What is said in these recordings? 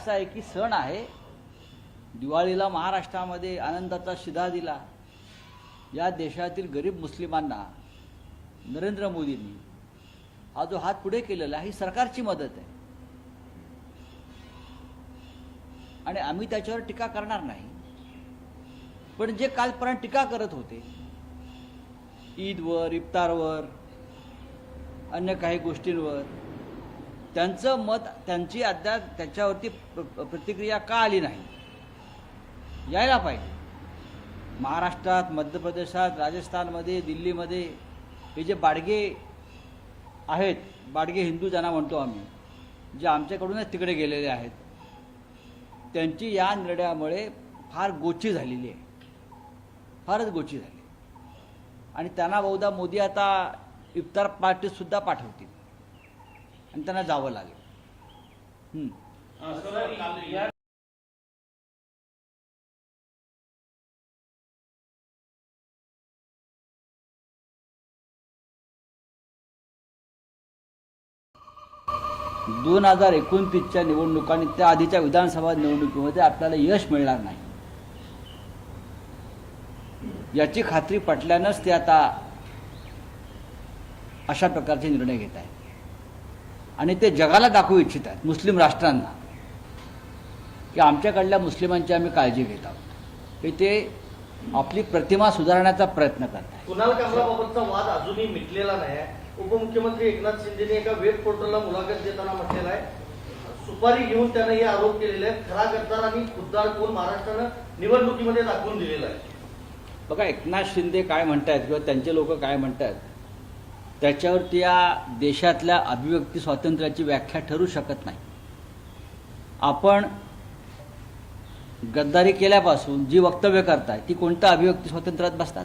असा आहे की सण आहे, दिवाळीला महाराष्ट्रामध्ये आनंदाचा शिधा दिला. या देशातील गरीब मुस्लिमांना नरेंद्र मोदींनी हा जो हात पुढे केलेला ही सरकारची मदत आहे आणि आम्ही त्याच्यावर टीका करणार नाही. पण जे कालपर्यंत टीका करत होते ईदवर, इफ्तारवर, अन्य काही गोष्टींवर, त्यांचं मत, त्यांची अद्याप त्याच्यावरती प्रतिक्रिया का आली नाही, यायला पाहिजे. महाराष्ट्रात, मध्य प्रदेशात, राजस्थानमध्ये, दिल्लीमध्ये हे जे बाडगे आहेत, बाडगे हिंदू ज्यांना म्हणतो आम्ही, जे आमच्याकडूनच तिकडे गेलेले आहेत, त्यांची या निर्णयामुळे फार गोची झालेली आहे, फारच गोची झाली. आणि त्यांना बहुधा मोदी आता इफ्तार पार्टीसुद्धा पाठवतील आणि त्यांना जावं लागेल. दोन 2029च्या निवडणुकांनी त्या आधीच्या विधानसभा निवडणुकीमध्ये आपल्याला यश मिळणार नाही याची खात्री पटल्यानंच ते आता अशा प्रकारचे निर्णय घेत आहेत आणि ते जगाला दाखवू इच्छित आहेत, मुस्लिम राष्ट्रांना, की आमच्याकडल्या मुस्लिमांची आम्ही काळजी घेत आहोत, की ते आपली प्रतिमा सुधारण्याचा प्रयत्न करत आहेत. कुणाल कामराबाबतचा वाद अजूनही मिटलेला नाही आहे. उपमुख्यमंत्री एकनाथ शिंदेने एका वेब पोर्टलला मुलाखत देताना म्हटलेलं आहे, सुपारी घेऊन त्यानं हे आरोप केलेले आहेत. खरा गद्दार आणि खुद्दार कोण महाराष्ट्रानं निवडणुकीमध्ये दाखवून दिलेला आहे. बघा, एकनाथ शिंदे काय म्हणतात किंवा त्यांचे लोक काय म्हणतात त्याच्यावरती या देशातल्या अभिव्यक्ती स्वातंत्र्याची व्याख्या ठरू शकत नाही. आपण गद्दारी केल्यापासून जी वक्तव्य करताय ती कोणत्या अभिव्यक्ती स्वातंत्र्यात बसतात?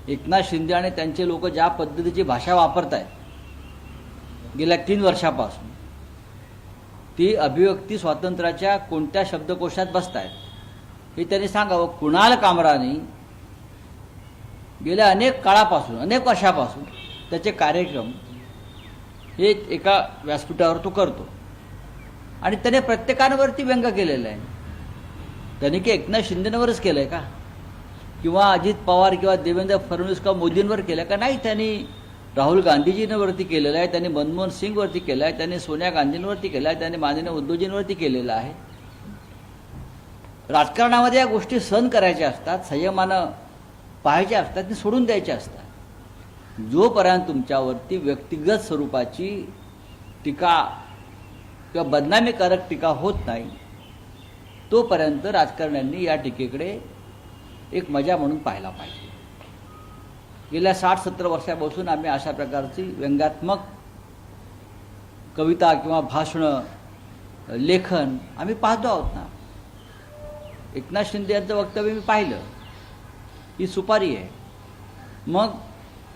एकनाथ शिंदे आणि त्यांचे लोक ज्या पद्धतीची भाषा वापरत आहेत गेल्या 3 वर्षापासून, ती अभिव्यक्ती स्वातंत्र्याच्या कोणत्या शब्दकोशात बसत आहेत हे त्यांनी सांगावं. कुणाल कामराने गेल्या अनेक काळापासून, अनेक वर्षापासून त्याचे कार्यक्रम हे एका व्यासपीठावर तो करतो आणि त्याने प्रत्येकावरती व्यंग केलेलं आहे. त्याने की एकनाथ शिंदेंवरच केलं आहे का, किंवा अजित पवार किंवा देवेंद्र फडणवीस किंवा मोदींवर केलं का? नाही, त्यांनी राहुल गांधीजींवरती केलेलं आहे, त्यांनी मनमोहन सिंगवरती केलं आहे, त्यांनी सोनिया गांधींवरती केलं आहे, त्यांनी माननीय उद्धवजींवरती केलेलं आहे. राजकारणामध्ये या गोष्टी सहन करायच्या असतात, संयमानं पाहायच्या असतात, ते सोडून द्यायच्या असतात. जोपर्यंत तुमच्यावरती व्यक्तिगत स्वरूपाची टीका किंवा बदनामीकारक टीका होत नाही तोपर्यंत राजकारण्यांनी या टीकेकडे एक मजा म्हणून पाहायला पाहिजे. गेल्या 60-70 वर्षापासून आम्ही अशा प्रकारची व्यंगात्मक कविता किंवा भाषणं, लेखन आम्ही पाहतो आहोत ना. एकनाथ शिंदे यांचं वक्तव्य मी पाहिलं, ही सुपारी आहे. मग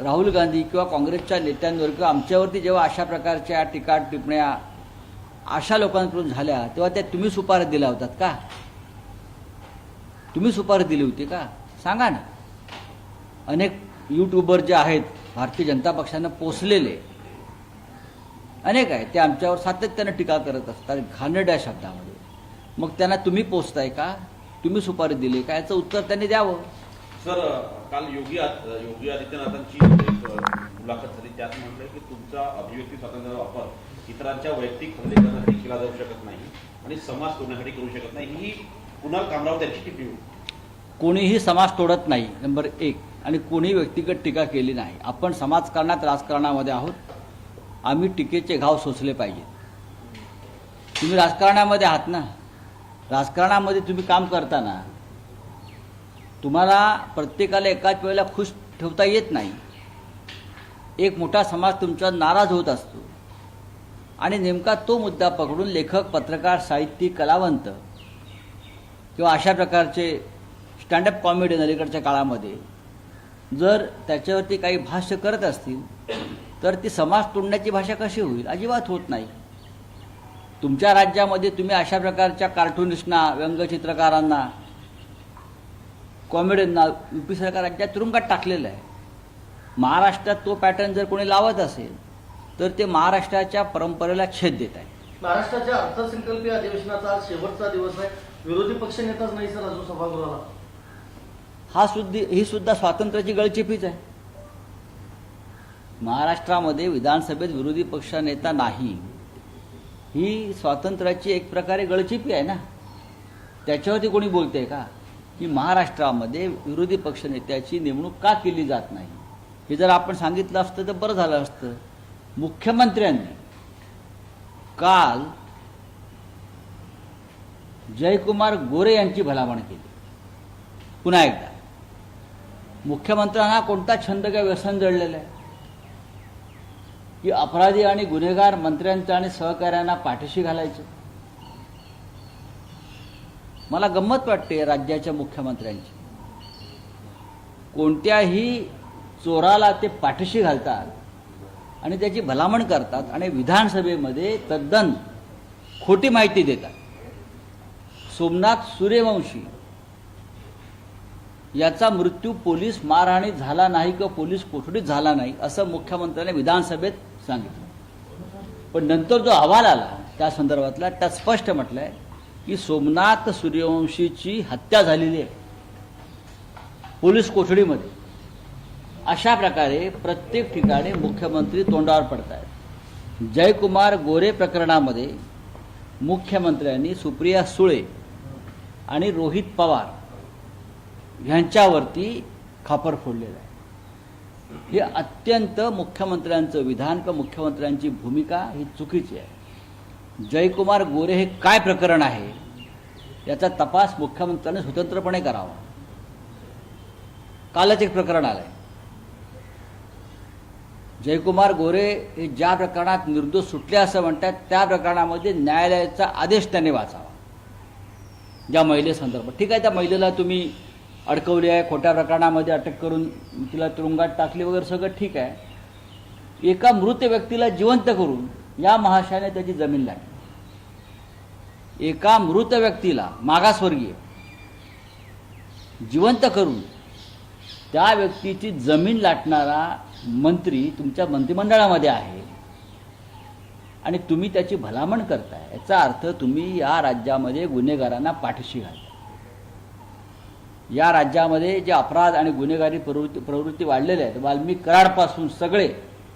राहुल गांधी किंवा काँग्रेसच्या नेत्यांवर किंवा आमच्यावरती जेव्हा अशा प्रकारच्या टीका टिप्पण्या अशा लोकांकडून झाल्या तेव्हा त्या तुम्ही सुपारी दिल्या होतात का? तुम्ही सुपारी दिली होती का? सांगा ना. अनेक यूट्यूबर जे आहेत भारतीय जनता पक्षानं पोचलेले अनेक आहेत, ते आमच्यावर सातत्यानं टीका करत असतात घाणेरड्या शब्दामध्ये. मग त्यांना तुम्ही पोचताय का? तुम्ही सुपारी दिली का? याचं उत्तर त्यांनी द्यावं. सर, काल योगी आदित्यनाथांची एक मुलाखत झाली, त्यात म्हटलं की तुमचा अभिव्यक्ती स्वातंत्र्याचा वापर इतरांच्या वैयक्तिक हल्ले करण्यासाठी केला जाऊ शकत नाही आणि समाज तोडण्यासाठी करू शकत नाही, ही कुणाल कामराव त्यांची टिप्पणी होती. कोणीही समाज तोडत नाही, नंबर 1, आणि कोणी व्यक्तिगत टीका केली नाही. आपण समाजकारणात, राजकारणामध्ये आहोत. आम्ही टीकेचे घाव सोसले पाहिजेत. तुम्ही राजकारणामध्ये आहात ना, राजकारणामध्ये तुम्ही काम करताना तुम्हाला प्रत्येकाला एकाच वेळेला खुश ठेवता येत नाही. एक मोठा समाज तुमच्यावर नाराज होत असतो आणि नेमका तो मुद्दा पकडून लेखक, पत्रकार, साहित्यिक, कलावंत किंवा अशा प्रकारचे स्टँडअप कॉमेडी अलीकडच्या काळामध्ये जर त्याच्यावरती काही भाष्य करत असतील तर ती समाज तोडण्याची भाषा कशी होईल? अजिबात होत नाही. तुमच्या राज्यामध्ये तुम्ही अशा प्रकारच्या कार्टूनिस्टना, व्यंगचित्रकारांना, कॉमेडियनना UP सरकार राज्यात तुरुंगात टाकलेलं आहे. महाराष्ट्रात तो पॅटर्न जर कोणी लावत असेल तर ते महाराष्ट्राच्या परंपरेला छेद देत आहे. महाराष्ट्राच्या अर्थसंकल्पीय अधिवेशनाचा आज शेवटचा दिवस आहे. विरोधी पक्षनेताच नाही सर अजून सभागृहाला. ही सुद्धा स्वातंत्र्याची गळचेपीच आहे. महाराष्ट्रामध्ये विधानसभेत विरोधी पक्षनेता नाही ही स्वातंत्र्याची एक प्रकारे गळचेपी आहे ना. त्याच्यावरती कोणी बोलतंय का की महाराष्ट्रामध्ये विरोधी पक्षनेत्याची नेमणूक का केली जात नाही? हे जर आपण सांगितलं असतं तर बरं झालं असतं. मुख्यमंत्र्यांनी काल जयकुमार गोरे यांची भलामण केली. पुन्हा एकदा मुख्यमंत्र्यांना कोणता छंद किंवा व्यसन जडलेलं आहे की अपराधी आणि गुन्हेगार मंत्र्यांच्या आणि सहकाऱ्यांना पाठीशी घालायचं? मला गंमत वाटते राज्याच्या मुख्यमंत्र्यांची. कोणत्याही चोराला ते पाठीशी घालतात आणि त्याची भलामण करतात आणि विधानसभेमध्ये तद्दन खोटी माहिती देतात. सोमनाथ सूर्यवंशी याचा मृत्यू पोलीस मारहाणीत झाला नाही किंवा पोलीस कोठडीत झाला नाही असं मुख्यमंत्र्यांनी विधानसभेत सांगितलं. पण नंतर जो अहवाल आला त्या संदर्भातला त्यात स्पष्ट म्हटलंय की सोमनाथ सूर्यवंशीची हत्या झालेली आहे पोलीस कोठडीमध्ये. अशा प्रकारे प्रत्येक ठिकाणी मुख्यमंत्री तोंडावर पडत आहेत. जयकुमार गोरे प्रकरणामध्ये मुख्यमंत्र्यांनी सुप्रिया सुळे आणि रोहित पवार ह्यांच्यावरती खापर फोडलेलं आहे. हे अत्यंत मुख्यमंत्र्यांचं विधान किंवा मुख्यमंत्र्यांची भूमिका ही चुकीची आहे. जयकुमार गोरे हे काय प्रकरण आहे याचा तपास मुख्यमंत्र्यांनी स्वतंत्रपणे करावा. कालच एक प्रकरण आलंय. जयकुमार गोरे हे ज्या प्रकरणात निर्दोष सुटले असं म्हणतात त्या प्रकरणामध्ये न्यायालयाचा आदेश त्यांनी वाचावा. ज्या महिलेसंदर्भात ठीक आहे, त्या महिलेला तुम्ही अडकवली आहे, खोट्या प्रकरणामध्ये अटक करून तिला तुरुंगात टाकली वगैरे सगळं ठीक आहे. एका मृत व्यक्तीला जिवंत करून या महाशयाने त्याची जमीन लागली. एका मृत व्यक्तीला मागासवर्गीय जिवंत करून त्या व्यक्तीची जमीन लाटणारा मंत्री तुमच्या मंत्रिमंडळामध्ये आहे आणि तुम्ही त्याची भलामण करताय. याचा अर्थ तुम्ही या राज्यामध्ये गुन्हेगारांना पाठीशी घालता. या राज्यामध्ये जे अपराध आणि गुन्हेगारी प्रवृत्ती वाढलेल्या आहेत, वाल्मिक कराडपासून सगळे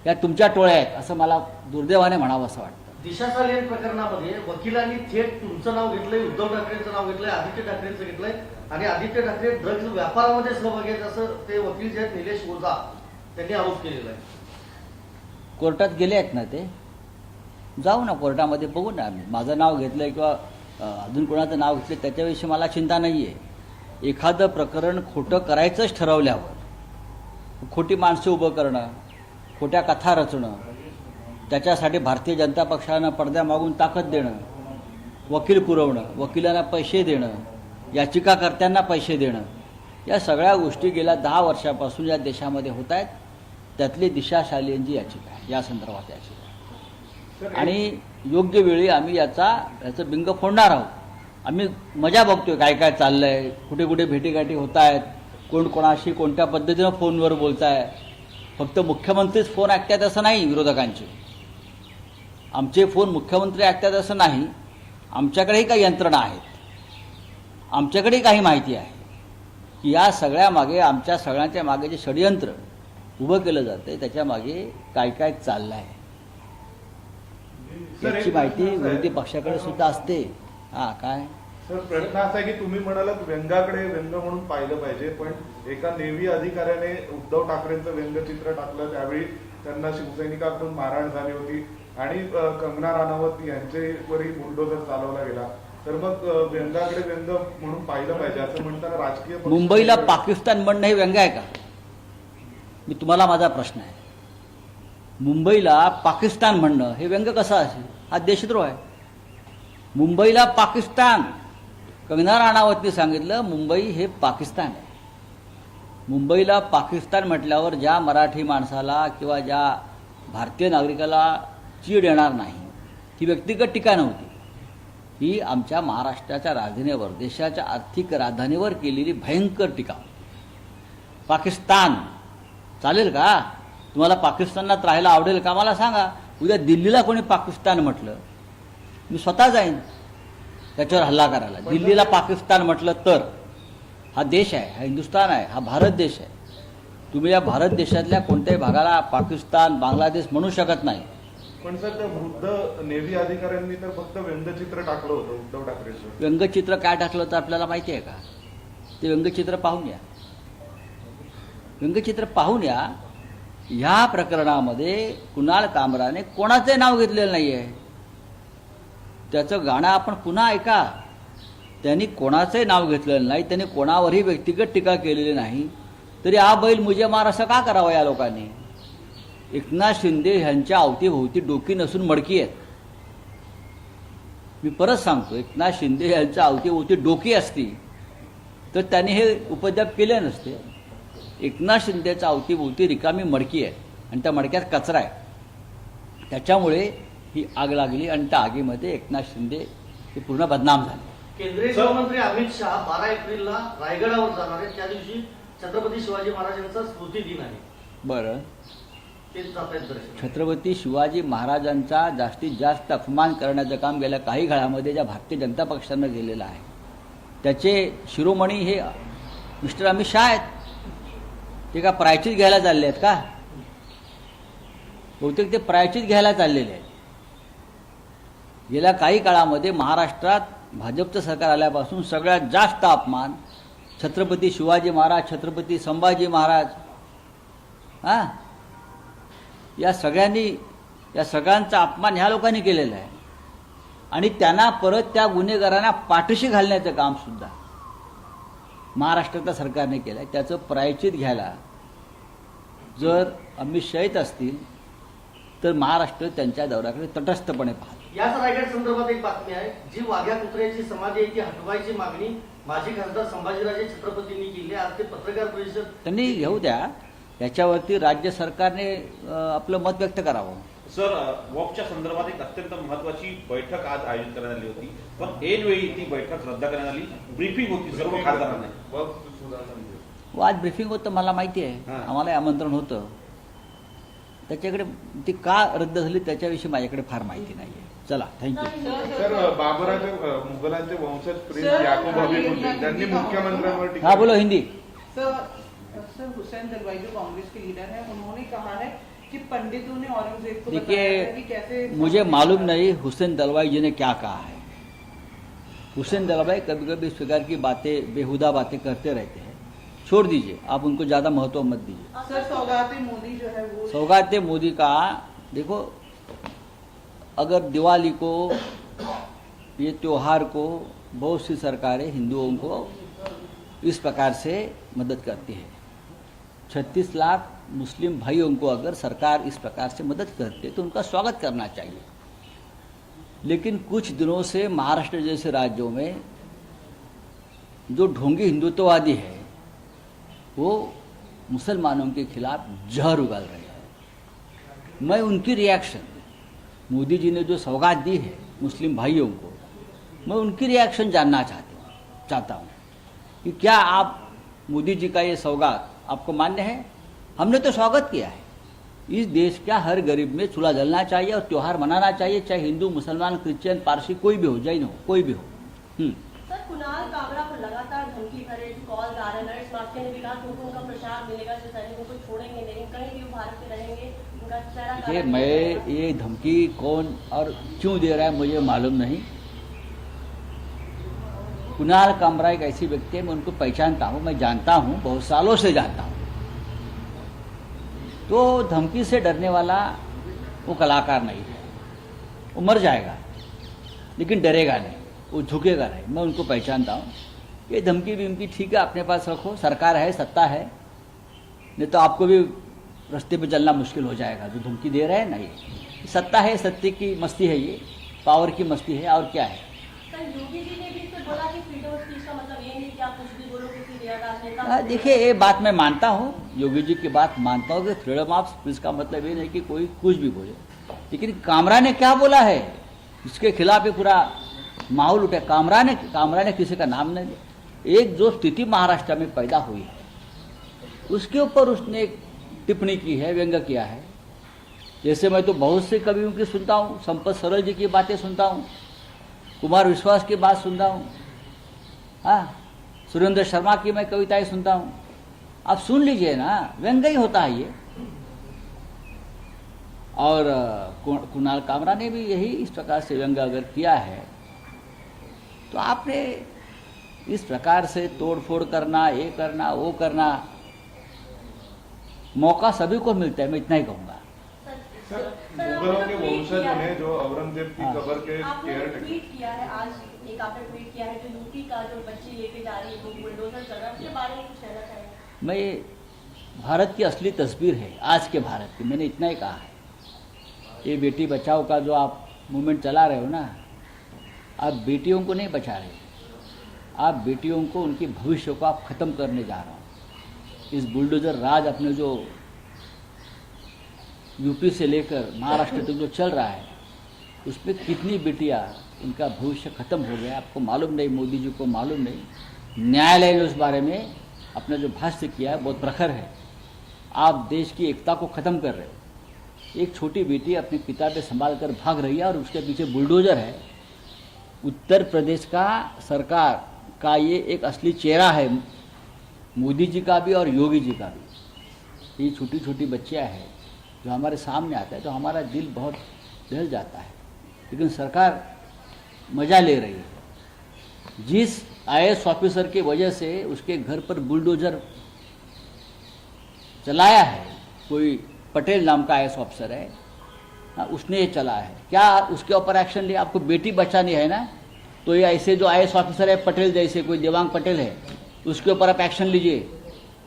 या तुमच्या टोळ्या आहेत असं मला दुर्दैवाने म्हणावं असं वाटतं. दिशा सालियन प्रकरणामध्ये वकिलांनी थेट तुमचं नाव घेतलंय, उद्धव ठाकरेंचं नाव घेतलंय, आदित्य ठाकरेंचं घेतलंय आणि आदित्य ठाकरे ड्रग्ज व्यापारामध्ये सहभागी आहेत असं ते वकील जे आहेत निलेश ओझा त्यांनी आरोप केलेला आहे. कोर्टात गेले आहेत ना ते, जाऊ ना कोर्टामध्ये बघू ना. माझं नाव घेतलंय किंवा अजून कोणाचं नाव घेतलं त्याच्याविषयी मला चिंता नाही आहे. एखादं प्रकरण खोटं करायचंच ठरवल्यावर खोटी माणसं उभं करणं, खोट्या कथा रचणं, त्याच्यासाठी भारतीय जनता पक्षानं पडद्यामागून ताकद देणं, वकील पुरवणं, वकिलांना पैसे देणं, याचिकाकर्त्यांना पैसे देणं, या सगळ्या गोष्टी गेल्या 10 वर्षापासून या देशामध्ये होत आहेत. त्यातली दिशा सालियनची याचिका आहे, या संदर्भात याचिका. आणि योग्य वेळी आम्ही याचं बिंग फोडणार आहोत. आम्ही मजा बघतोय काय काय चाललंय, कुठे कुठे भेटीगाठी होत आहेत, कोण कोणाशी कोणत्या पद्धतीनं फोनवर बोलताय. फक्त मुख्यमंत्रीच फोन ऐकतात असं नाही, विरोधकांचे आमचे फोन मुख्यमंत्री ऐकतात असं नाही. आमच्याकडेही काही यंत्रणा आहेत, आमच्याकडेही काही माहिती आहे की या सगळ्या मागे, आमच्या सगळ्यांच्या मागे जे षडयंत्र उभं केलं जातं त्याच्या मागे काय काय चाललं आहे याची माहिती विरोधी पक्षाकडे सुद्धा असते. हा काय सर, प्रश्न असा आहे की तुम्ही म्हणालात व्यंगाकडे व्यंग म्हणून पाहिलं पाहिजे, पण एका नेव्ही अधिकाऱ्याने उद्धव ठाकरेंचं व्यंगचित्र टाकलं, त्यावेळी त्यांना शिवसैनिकांकडून मारहाण झाली होती आणि कंगना राणावत यांच्यावरही बुलडोझर चालवला गेला. तर मग व्यंगाकडे व्यंग म्हणून पाहिलं पाहिजे असं म्हणताना राजकीय मुंबईला पाकिस्तान म्हणणं हे व्यंग आहे का? मी तुम्हाला माझा प्रश्न आहे. मुंबईला पाकिस्तान म्हणणं हे व्यंग कसं असेल? हा देशद्रोह आहे. मुंबईला पाकिस्तान, कंगना राणावतने सांगितलं मुंबई हे पाकिस्तान आहे. मुंबईला पाकिस्तान म्हटल्यावर ज्या मराठी माणसाला किंवा ज्या भारतीय नागरिकाला चीड येणार नाही, ही व्यक्तिगत टीका नव्हती. ही आमच्या महाराष्ट्राच्या राजधानीवर, देशाच्या आर्थिक राजधानीवर केलेली भयंकर टीका. पाकिस्तान चालेल का? तुम्हाला पाकिस्तानात राहायला आवडेल का? मला सांगा. उद्या दिल्लीला कोणी पाकिस्तान म्हटलं मी स्वतः जाईन त्याच्यावर हल्ला करायला. दिल्लीला पाकिस्तान म्हटलं तर हा देश आहे, हा हिंदुस्थान आहे, हा भारत देश आहे. तुम्ही या भारत देशातल्या कोणत्याही भागाला पाकिस्तान बांगलादेश म्हणू शकत नाही. पण सर त्या वृद्ध नेव्ही अधिकाऱ्यांनी तर फक्त व्यंगचित्र टाकलं होतं उद्धव ठाकरेंचं. व्यंगचित्र काय टाकलं तर आपल्याला माहिती आहे का? ते व्यंगचित्र पाहून या, व्यंगचित्र पाहून या. ह्या प्रकरणामध्ये कुणाल कामराने कोणाचे नाव घेतलेलं नाही आहे. त्याचं गाणं आपण पुन्हा ऐका. त्यांनी कोणाचंही नाव घेतलेलं नाही, त्यांनी कोणावरही व्यक्तिगत टीका केलेली नाही. तरी आ बैल मुझे मार असं का करावं या लोकांनी? एकनाथ शिंदे ह्यांच्या अवतीभोवती डोकी नसून मडकी आहेत. मी परत सांगतो, एकनाथ शिंदे ह्यांच्या अवतीभोवती डोकी असती तर त्यांनी हे उपद्व्याप केले नसते. एकनाथ शिंदेच्या अवतीभोवती रिकामी मडकी आहे आणि त्या मडक्यात कचरा आहे. त्याच्यामुळे ही आग लागली आणि त्या आगीमध्ये एकनाथ शिंदे हे पूर्ण बदनाम झाले. केंद्रीय गृहमंत्री अमित शहा 12 एप्रिलला रायगडावर जाणार आहेत. त्या दिवशी छत्रपती शिवाजी महाराजांचा स्मृती दिन आहे. बरं, ते जात आहेत दर्शन. छत्रपती शिवाजी महाराजांचा जास्तीत जास्त अपमान करण्याचं काम गेल्या काही काळामध्ये ज्या भारतीय जनता पक्षानं केलेलं आहे त्याचे शिरोमणी हे मिस्टर अमित शहा आहेत. ते का प्रायश्चित घ्यायला चालले आहेत का? बहुतेक ते प्रायश्चित घ्यायला चाललेले आहेत. गेल्या काही काळामध्ये महाराष्ट्रात भाजपचं सरकार आल्यापासून सगळ्यात जास्त अपमान छत्रपती शिवाजी महाराज, छत्रपती संभाजी महाराज, या सगळ्यांचा अपमान ह्या लोकांनी केलेला आहे. आणि त्यांना परत त्या गुन्हेगारांना पाठीशी घालण्याचं काम सुद्धा महाराष्ट्राच्या सरकारने केलं आहे. त्याचं प्रायश्चित घ्यायला जर अमित शहा येत असतील तर महाराष्ट्र त्यांच्या दौऱ्याकडे तटस्थपणे पाहतो. याच रायगड संदर्भात एक बातमी आहे. जी वाघ्या कुत्र्याची समाधी आहे ती हटवायची मागणी माजी खासदार संभाजीराजे छत्रपतींनी केली. आज ते पत्रकार परिषद त्यांनी घेऊ द्या, याच्यावरती राज्य सरकारने आपलं मत व्यक्त करावं. सर, वॉकच्या संदर्भात एक अत्यंत महत्वाची बैठक आज आयोजित करण्यात आली होती, पण ऐनवेळी ती बैठक रद्द करण्यात आली. ब्रीफिंग होती सर्व खासदारांना. आज ब्रीफिंग होतं मला माहिती आहे, आम्हाला आमंत्रण होतं. त्याच्याकडे ती का रद्द झाली त्याच्याविषयी माझ्याकडे फार माहिती नाही आहे. चला, थँक्यू. सर, बाबराचे मुघलांचे वंशज प्रिन्स याकूब हबीबुद्दीन त्यांनी मुख्यमंत्र्यांवर टीका. हाँ, बोलो हिंदी. सर हुसैन दलवाई जो कांग्रेस के लीडर हैं, उन्होंने कहा है कि पंडितों ने औरंगजेब को बताया है कि कैसे. देखिए, मुझे मालूम नहीं हुसैन दलवाई जी ने क्या कहा है. हुसैन दलवाई कभी कभी इस प्रकार की बातें, बेहुदा बातें करते रहते हैं. छोड़ दीजिए, आप उनको ज़्यादा महत्व मत दीजिए. सर, सौगाते मोदी जो है वो सौगाते मोदी का, देखो, अगर दिवाली को, ये त्योहार को बहुत सी सरकारें हिंदुओं को इस प्रकार से मदद करती है. 36 लाख मुस्लिम भाइयों को अगर सरकार इस प्रकार से मदद करती है तो उनका स्वागत करना चाहिए. लेकिन कुछ दिनों से महाराष्ट्र जैसे राज्यों में जो ढोंगी हिंदुत्ववादी है वो मुसलमानों के खिलाफ जहर उगल रहे हैं. मैं उनकी रिएक्शन, मोदी जी ने जो सौगात दी है मुस्लिम भाइयों को, मैं उनकी रिएक्शन जानना चाहता हूँ कि क्या आप, मोदी जी का ये सौगात आपको मान्य है? हमने तो स्वागत किया है. इस देश का हर गरीब में चूल्हा जलना चाहिए और त्यौहार मनाना चाहिए, चाहे हिंदू, मुसलमान, क्रिश्चियन, पारसी, कोई भी हो, जैन हो, कोई भी हो. सर, कुणाल कामरा को लगातार धमकी भरे कॉल आ रहे हैं. माफिया ने भी कहा कि उनको उनका प्रचार मिलेगा, जो सैनिकों को छोड़ेंगे नहीं, कहीं भी वो भारत में रहेंगे, उनका चेहरा. ये मैं ये धमकी कौन और क्यों दे रहा है मुझे मालूम नहीं. कुणाल कामरा एक ऐसी व्यक्ति है, मैं उनको पहचानता हूँ, मैं जानता हूँ, बहुत सालों से जानता हूँ. तो धमकी से डरने वाला वो कलाकार नहीं है. वो मर जाएगा लेकिन डरेगा नहीं, वो झुकेगा नहीं. मैं उनको पहचानता हूँ. ये धमकी विमकी ठीक है, अपने पास रखो. सरकार है, सत्ता है, नहीं तो आपको भी रास्ते पे चलना मुश्किल हो जाएगा. जो धमकी दे रहे हैं नहीं, सत्ता है, सत्य की मस्ती है, ये पावर की मस्ती है, और क्या है. सर, योगी जी ने भी इस पे बोला कि फ्रीडम ऑफ स्पीच का मतलब ये नहीं कि आप कुछ भी बोलो किसी नेता. देखिए, ये बात मैं मानता हूँ, योगी जी की बात मानता हूँ कि फ्रीडम ऑफ स्पीच का मतलब ये नहीं कि कोई कुछ भी बोले. लेकिन कामरा ने क्या बोला है, इसके खिलाफ ये पूरा माहौल उठा. कामरा ने किसी का नाम नहीं लिया. एक जो स्थिति महाराष्ट्र में पैदा हुई है उसके ऊपर उसने एक टिप्पणी की है, व्यंग्य किया है. जैसे मैं तो बहुत से कवियों की सुनता हूँ, संपत सरल जी की बातें सुनता हूँ, कुमार विश्वास की बात सुनता हूँ, हाँ, सुरेंद्र शर्मा की मैं कविताएं सुनता हूँ। आप सुन लीजिए ना, व्यंग्य ही होता है ये। और कुणाल कामरा ने भी यही इस प्रकार से व्यंग्य अगर किया है, तो आपने इस प्रकार से तोड़फोड़ करना, ये करना, वो करना, मौका सभी को मिलता है, मैं इतना ही कहूँगा। सर, मुगलों के वंशज ने जो औरंगजेब की हाँ। कब्र के आपने केयर ट्वीट किया है आज, एक आपने ट्वीट किया है जो यूपी का जो बच्ची लेके जा रही है, वो बुलडोजर चल रहा है, उसके बारे में कुछ कहना चाहेंगे? मैं भारत की असली तस्वीर है आज के भारत की, मैंने इतना ही कहा है। ये बेटी बचाओ का जो आप मूवमेंट चला रहे हो ना, आप बेटियों को नहीं बचा रहे, आप बेटियों को, उनके भविष्य को आप खत्म करने जा रहे हो। इस बुलडोजर राज अपने जो यूपी से लेकर महाराष्ट्र तक जो चल रहा है, उसमें कितनी बेटियां, उनका भविष्य खत्म हो गया, आपको मालूम नहीं, मोदी जी को मालूम नहीं। न्यायालय ने उस बारे में अपना जो भाष्य किया है बहुत प्रखर है। आप देश की एकता को खत्म कर रहे हो। एक छोटी बेटी अपनी किताबें संभाल कर भाग रही है और उसके पीछे बुलडोजर है। उत्तर प्रदेश का सरकार का ये एक असली चेहरा है, मोदी जी का भी और योगी जी का भी। ये छोटी छोटी बच्चियाँ हैं जो हमारे सामने आता है तो हमारा दिल बहुत दहल जाता है, लेकिन सरकार मजा ले रही है। जिस IAS ऑफिसर की वजह से उसके घर पर बुलडोजर चलाया है, कोई पटेल नाम का IAS ऑफिसर है, हाँ, उसने ये चला है, क्या उसके ऊपर एक्शन लिया? आपको बेटी बचानी है ना, तो ये ऐसे जो IAS ऑफिसर है पटेल जैसे, कोई देवांग पटेल है, उसके ऊपर आप एक्शन लीजिए,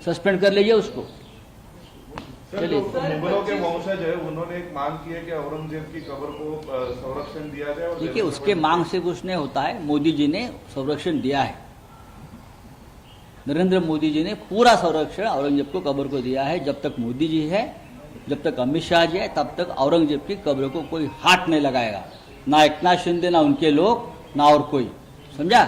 सस्पेंड कर लीजिए उसको। सर, जो मुगलों के वंशज है उन्होंने एक मांग की है कि औरंगजेब की कब्र को संरक्षण दिया जाए। और देखिए, उसके मांग से कुछ नहीं होता है, मोदी जी ने संरक्षण दिया है। नरेंद्र मोदी जी ने पूरा संरक्षण औरंगजेब को कब्र को दिया है। जब तक मोदी जी है, जब तक अमित शाह जी है, तब तक औरंगजेब की कब्र को कोई हाथ नहीं लगाएगा, ना एकनाथ शिंदे, ना उनके लोग, ना और कोई। समझा?